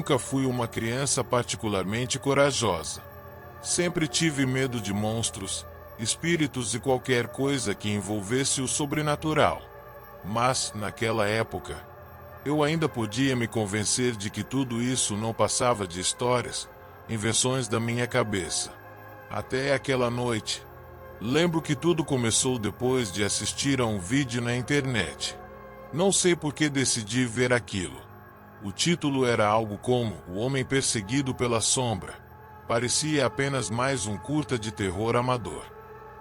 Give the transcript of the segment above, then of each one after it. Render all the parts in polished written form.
nunca fui uma criança particularmente corajosa. Sempre tive medo de monstros, espíritos e qualquer coisa que envolvesse o sobrenatural. Mas, naquela época, eu ainda podia me convencer de que tudo isso não passava de histórias, invenções da minha cabeça. Até aquela noite. Lembro que tudo começou depois de assistir a um vídeo na internet. Não sei por que decidi ver aquilo. O título era algo como O Homem Perseguido pela Sombra. Parecia apenas mais um curta de terror amador.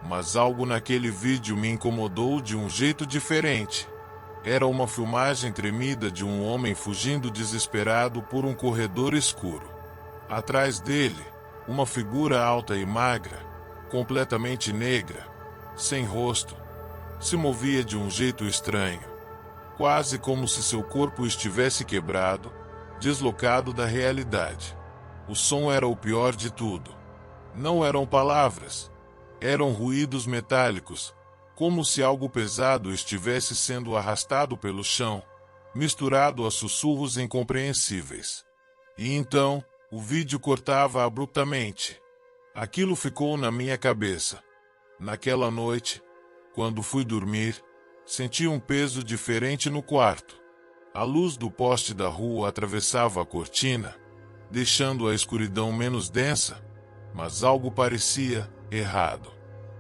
Mas algo naquele vídeo me incomodou de um jeito diferente. Era uma filmagem tremida de um homem fugindo desesperado por um corredor escuro. Atrás dele, uma figura alta e magra, completamente negra, sem rosto, se movia de um jeito estranho, quase como se seu corpo estivesse quebrado, deslocado da realidade. O som era o pior de tudo. Não eram palavras, eram ruídos metálicos, como se algo pesado estivesse sendo arrastado pelo chão, misturado a sussurros incompreensíveis. E então, o vídeo cortava abruptamente. Aquilo ficou na minha cabeça. Naquela noite, quando fui dormir, senti um peso diferente no quarto. A luz do poste da rua atravessava a cortina, deixando a escuridão menos densa, mas algo parecia errado.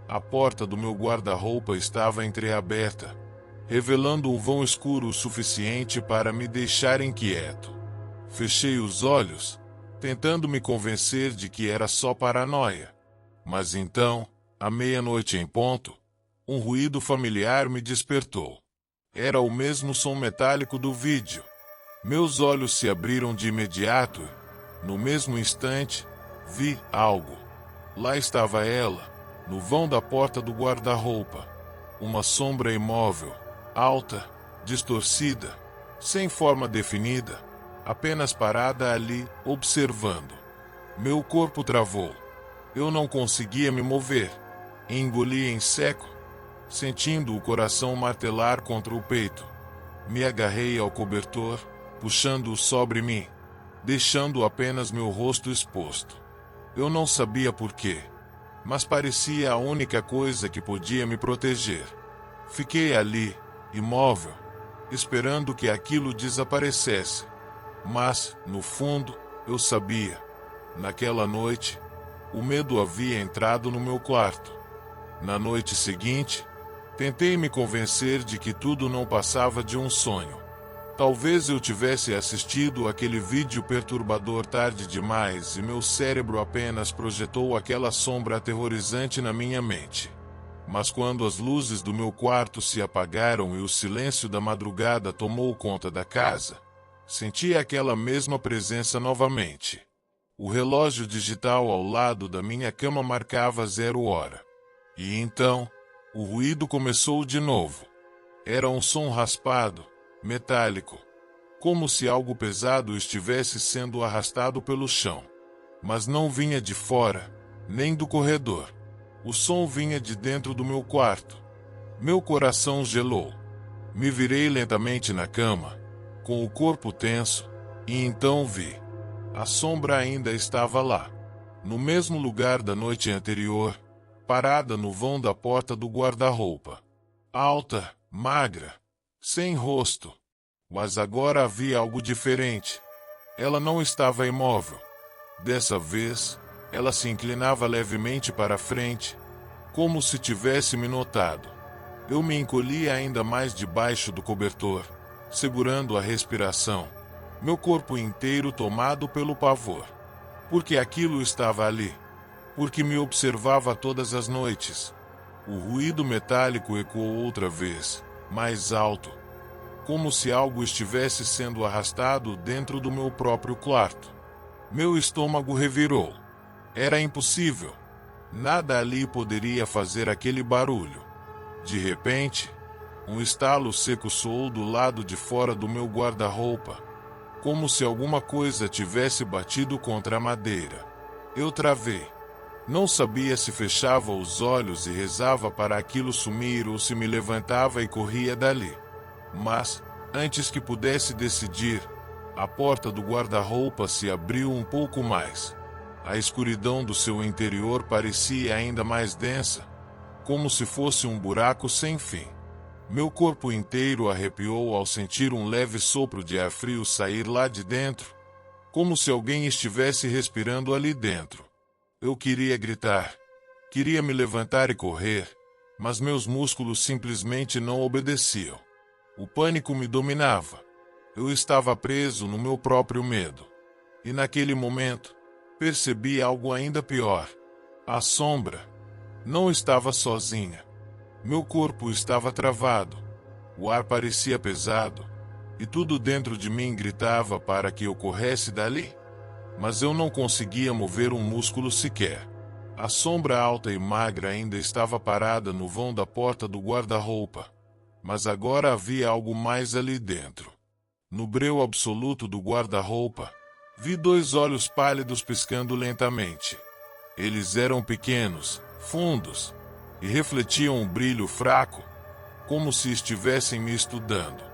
A porta do meu guarda-roupa estava entreaberta, revelando um vão escuro o suficiente para me deixar inquieto. Fechei os olhos, tentando me convencer de que era só paranoia. Mas então, à meia-noite em ponto, um ruído familiar me despertou. Era o mesmo som metálico do vídeo. Meus olhos se abriram de imediato e, no mesmo instante, vi algo. Lá estava ela, no vão da porta do guarda-roupa. Uma sombra imóvel, alta, distorcida, sem forma definida, apenas parada ali, observando. Meu corpo travou. Eu não conseguia me mover. Engoli em seco, sentindo o coração martelar contra o peito. Me agarrei ao cobertor, puxando-o sobre mim, deixando apenas meu rosto exposto. Eu não sabia por quê, mas parecia a única coisa que podia me proteger. Fiquei ali, imóvel, esperando que aquilo desaparecesse. Mas, no fundo, eu sabia. Naquela noite, o medo havia entrado no meu quarto. Na noite seguinte, tentei me convencer de que tudo não passava de um sonho. Talvez eu tivesse assistido aquele vídeo perturbador tarde demais e meu cérebro apenas projetou aquela sombra aterrorizante na minha mente. Mas quando as luzes do meu quarto se apagaram e o silêncio da madrugada tomou conta da casa, senti aquela mesma presença novamente. O relógio digital ao lado da minha cama marcava 0 hora. E então, o ruído começou de novo. Era um som raspado, metálico, como se algo pesado estivesse sendo arrastado pelo chão. Mas não vinha de fora, nem do corredor. O som vinha de dentro do meu quarto. Meu coração gelou. Me virei lentamente na cama, com o corpo tenso, e então vi. A sombra ainda estava lá, no mesmo lugar da noite anterior, parada no vão da porta do guarda-roupa. Alta, magra, sem rosto. Mas agora havia algo diferente. Ela não estava imóvel. Dessa vez, ela se inclinava levemente para frente, como se tivesse me notado. Eu me encolhi ainda mais debaixo do cobertor, segurando a respiração, meu corpo inteiro tomado pelo pavor. Porque aquilo estava ali. Porque me observava todas as noites. O ruído metálico ecoou outra vez, mais alto, como se algo estivesse sendo arrastado dentro do meu próprio quarto. Meu estômago revirou. Era impossível. Nada ali poderia fazer aquele barulho. De repente, um estalo seco soou do lado de fora do meu guarda-roupa, como se alguma coisa tivesse batido contra a madeira. Eu travei. Não sabia se fechava os olhos e rezava para aquilo sumir ou se me levantava e corria dali. Mas, antes que pudesse decidir, A porta do guarda-roupa se abriu um pouco mais. A escuridão do seu interior parecia ainda mais densa, como se fosse um buraco sem fim. Meu corpo inteiro arrepiou ao sentir um leve sopro de ar frio sair lá de dentro, como se alguém estivesse respirando ali dentro. Eu queria gritar, queria me levantar e correr, mas meus músculos simplesmente não obedeciam. O pânico me dominava. Eu estava preso no meu próprio medo. E naquele momento, percebi algo ainda pior. A sombra não estava sozinha. Meu corpo estava travado. O ar parecia pesado, e tudo dentro de mim gritava para que eu corresse dali. Mas eu não conseguia mover um músculo sequer. A sombra alta e magra ainda estava parada no vão da porta do guarda-roupa. Mas agora havia algo mais ali dentro. No breu absoluto do guarda-roupa, vi 2 olhos pálidos piscando lentamente. Eles eram pequenos, fundos, e refletiam um brilho fraco, como se estivessem me estudando.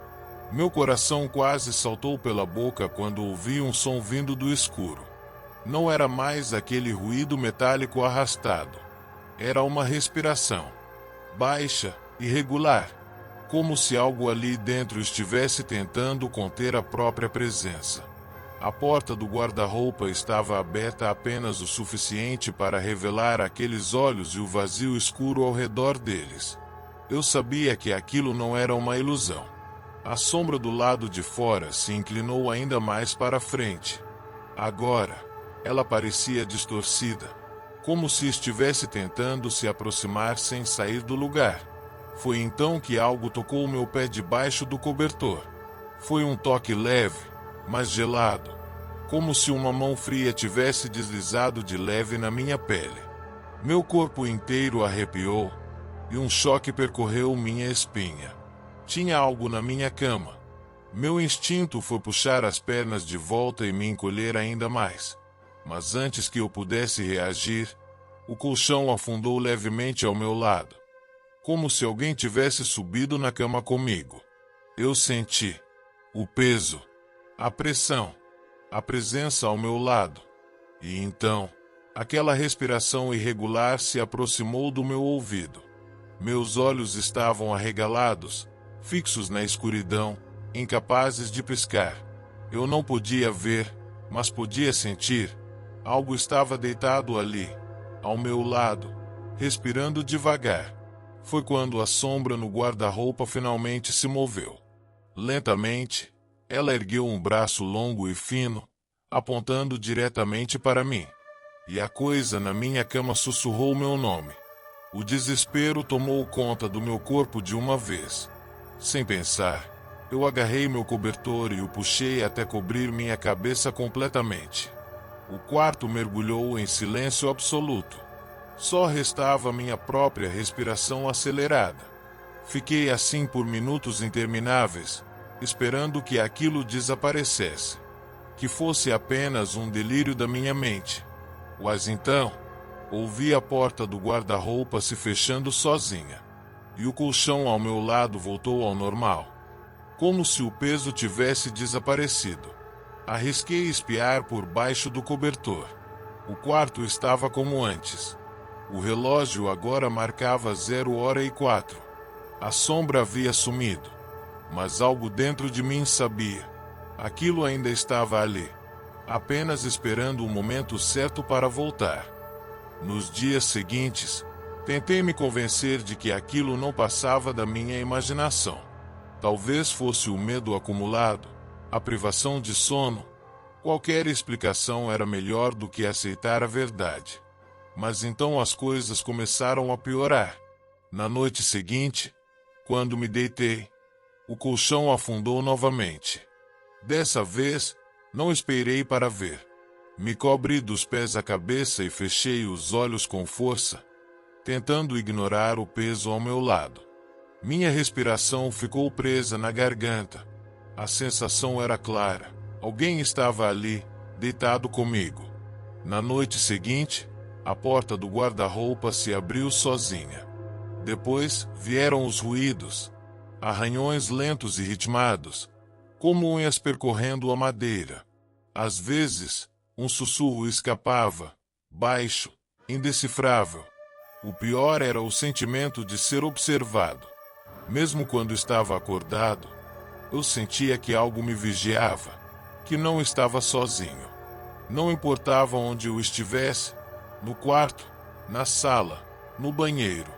Meu coração quase saltou pela boca quando ouvi um som vindo do escuro. Não era mais aquele ruído metálico arrastado. Era uma respiração, baixa, irregular, como se algo ali dentro estivesse tentando conter a própria presença. A porta do guarda-roupa estava aberta apenas o suficiente para revelar aqueles olhos e o vazio escuro ao redor deles. Eu sabia que aquilo não era uma ilusão. A sombra do lado de fora se inclinou ainda mais para frente. Agora, ela parecia distorcida, como se estivesse tentando se aproximar sem sair do lugar. Foi então que algo tocou o meu pé debaixo do cobertor. Foi um toque leve, mas gelado, como se uma mão fria tivesse deslizado de leve na minha pele. Meu corpo inteiro arrepiou, e um choque percorreu minha espinha. Tinha algo na minha cama. Meu instinto foi puxar as pernas de volta e me encolher ainda mais. Mas antes que eu pudesse reagir, o colchão afundou levemente ao meu lado, como se alguém tivesse subido na cama comigo. Eu senti o peso, a pressão, a presença ao meu lado. E então, aquela respiração irregular se aproximou do meu ouvido. Meus olhos estavam arregalados, fixos na escuridão, incapazes de piscar. Eu não podia ver, mas podia sentir. Algo estava deitado ali, ao meu lado, respirando devagar. Foi quando a sombra no guarda-roupa finalmente se moveu. Lentamente, ela ergueu um braço longo e fino, apontando diretamente para mim. E a coisa na minha cama sussurrou meu nome. O desespero tomou conta do meu corpo de uma vez. Sem pensar, eu agarrei meu cobertor e o puxei até cobrir minha cabeça completamente. O quarto mergulhou em silêncio absoluto. Só restava minha própria respiração acelerada. Fiquei assim por minutos intermináveis, esperando que aquilo desaparecesse, que fosse apenas um delírio da minha mente. Mas então, ouvi a porta do guarda-roupa se fechando sozinha, e o colchão ao meu lado voltou ao normal, como se o peso tivesse desaparecido. Arrisquei espiar por baixo do cobertor. O quarto estava como antes. O relógio agora marcava 0h04. A sombra havia sumido, mas algo dentro de mim sabia. Aquilo ainda estava ali, apenas esperando o momento certo para voltar. Nos dias seguintes, tentei me convencer de que aquilo não passava da minha imaginação. Talvez fosse o medo acumulado, a privação de sono. Qualquer explicação era melhor do que aceitar a verdade. Mas então as coisas começaram a piorar. Na noite seguinte, quando me deitei, o colchão afundou novamente. Dessa vez, não esperei para ver. Me cobri dos pés à cabeça e fechei os olhos com força, tentando ignorar o peso ao meu lado. Minha respiração ficou presa na garganta. A sensação era clara. Alguém estava ali, deitado comigo. Na noite seguinte, a porta do guarda-roupa se abriu sozinha. Depois vieram os ruídos, arranhões lentos e ritmados, como unhas percorrendo a madeira. Às vezes, um sussurro escapava, baixo, indecifrável. O pior era o sentimento de ser observado. Mesmo quando estava acordado, eu sentia que algo me vigiava, que não estava sozinho. Não importava onde eu estivesse, no quarto, na sala, no banheiro.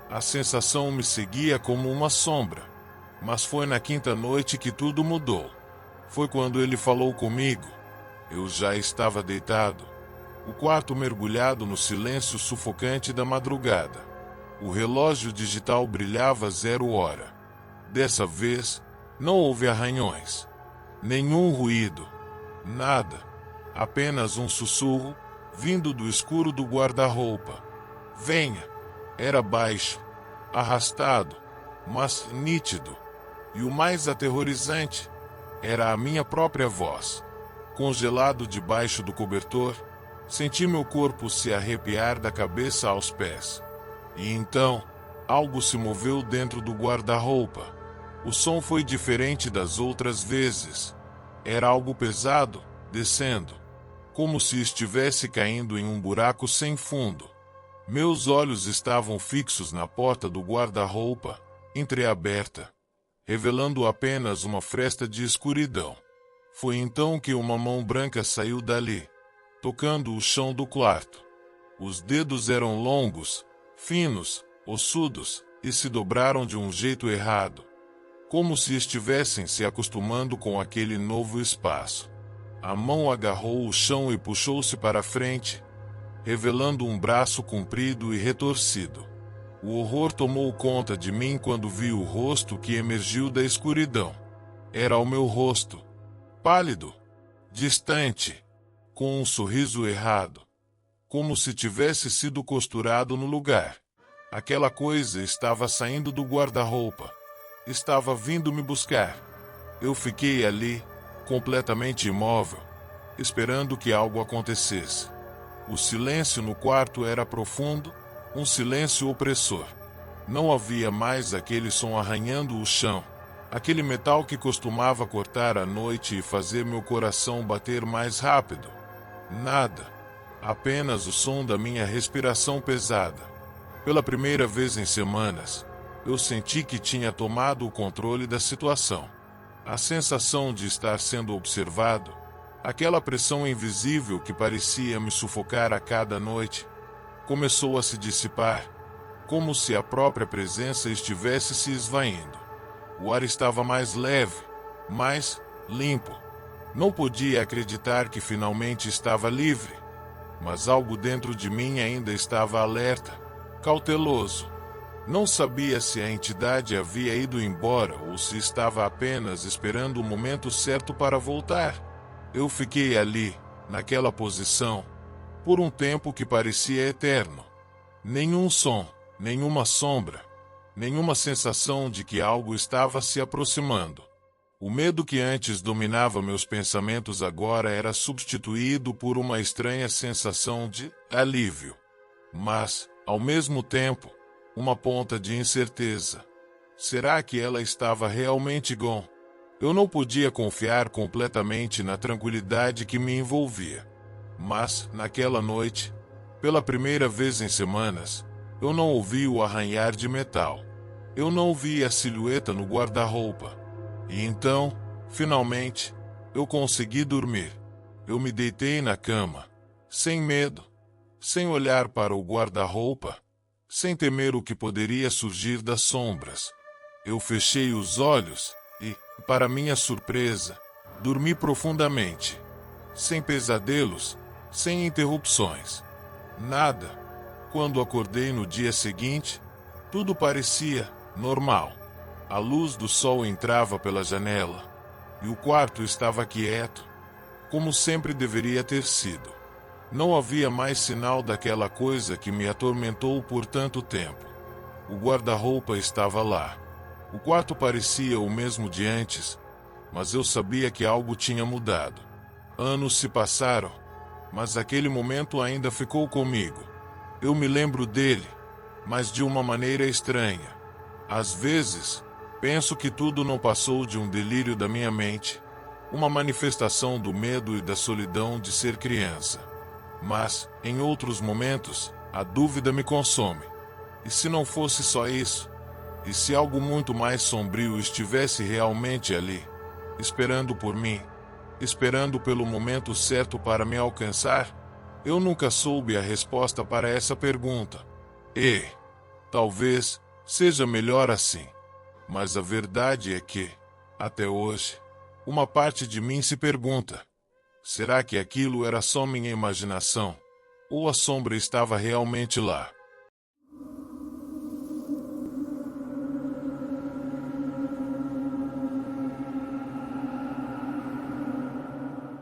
A sensação me seguia como uma sombra. Mas foi na quinta noite que tudo mudou. Foi quando ele falou comigo. Eu já estava deitado, o quarto mergulhado no silêncio sufocante da madrugada. O relógio digital brilhava 0 hora. Dessa vez, não houve arranhões. Nenhum ruído. Nada. Apenas um sussurro, vindo do escuro do guarda-roupa. Venha. Era baixo, arrastado, mas nítido. E o mais aterrorizante era a minha própria voz. Congelado debaixo do cobertor, senti meu corpo se arrepiar da cabeça aos pés. E então, algo se moveu dentro do guarda-roupa. O som foi diferente das outras vezes. Era algo pesado, descendo, como se estivesse caindo em um buraco sem fundo. Meus olhos estavam fixos na porta do guarda-roupa, entreaberta, revelando apenas uma fresta de escuridão. Foi então que uma mão branca saiu dali, tocando o chão do quarto. Os dedos eram longos, finos, ossudos, e se dobraram de um jeito errado, como se estivessem se acostumando com aquele novo espaço. A mão agarrou o chão e puxou-se para frente, revelando um braço comprido e retorcido. O horror tomou conta de mim quando vi o rosto que emergiu da escuridão. Era o meu rosto, pálido, distante, com um sorriso errado, como se tivesse sido costurado no lugar. Aquela coisa estava saindo do guarda-roupa, estava vindo me buscar. Eu fiquei ali, completamente imóvel, esperando que algo acontecesse. O silêncio no quarto era profundo, um silêncio opressor. Não havia mais aquele som arranhando o chão, aquele metal que costumava cortar a noite e fazer meu coração bater mais rápido. Nada. Apenas o som da minha respiração pesada. Pela primeira vez em semanas, eu senti que tinha tomado o controle da situação. A sensação de estar sendo observado, aquela pressão invisível que parecia me sufocar a cada noite, começou a se dissipar, como se a própria presença estivesse se esvaindo. O ar estava mais leve, mais limpo. Não podia acreditar que finalmente estava livre, mas algo dentro de mim ainda estava alerta, cauteloso. Não sabia se a entidade havia ido embora ou se estava apenas esperando o momento certo para voltar. Eu fiquei ali, naquela posição, por um tempo que parecia eterno. Nenhum som, nenhuma sombra, nenhuma sensação de que algo estava se aproximando. O medo que antes dominava meus pensamentos agora era substituído por uma estranha sensação de alívio. Mas, ao mesmo tempo, uma ponta de incerteza. Será que ela estava realmente gone? Eu não podia confiar completamente na tranquilidade que me envolvia. Mas, naquela noite, pela primeira vez em semanas, eu não ouvi o arranhar de metal. Eu não vi a silhueta no guarda-roupa. E então, finalmente, eu consegui dormir. Eu me deitei na cama, sem medo, sem olhar para o guarda-roupa, sem temer o que poderia surgir das sombras. Eu fechei os olhos e, para minha surpresa, dormi profundamente, sem pesadelos, sem interrupções. Nada. Quando acordei no dia seguinte, tudo parecia normal. A luz do sol entrava pela janela, e o quarto estava quieto, como sempre deveria ter sido. Não havia mais sinal daquela coisa que me atormentou por tanto tempo. O guarda-roupa estava lá. O quarto parecia o mesmo de antes, mas eu sabia que algo tinha mudado. Anos se passaram, mas aquele momento ainda ficou comigo. Eu me lembro dele, mas de uma maneira estranha. Às vezes, Penso que tudo não passou de um delírio da minha mente, uma manifestação do medo e da solidão de ser criança. Mas, em outros momentos, a dúvida me consome. E se não fosse só isso? E se algo muito mais sombrio estivesse realmente ali, esperando por mim, esperando pelo momento certo para me alcançar? Eu nunca soube a resposta para essa pergunta. E, talvez, seja melhor assim. Mas a verdade é que, até hoje, uma parte de mim se pergunta: será que aquilo era só minha imaginação? Ou a sombra estava realmente lá?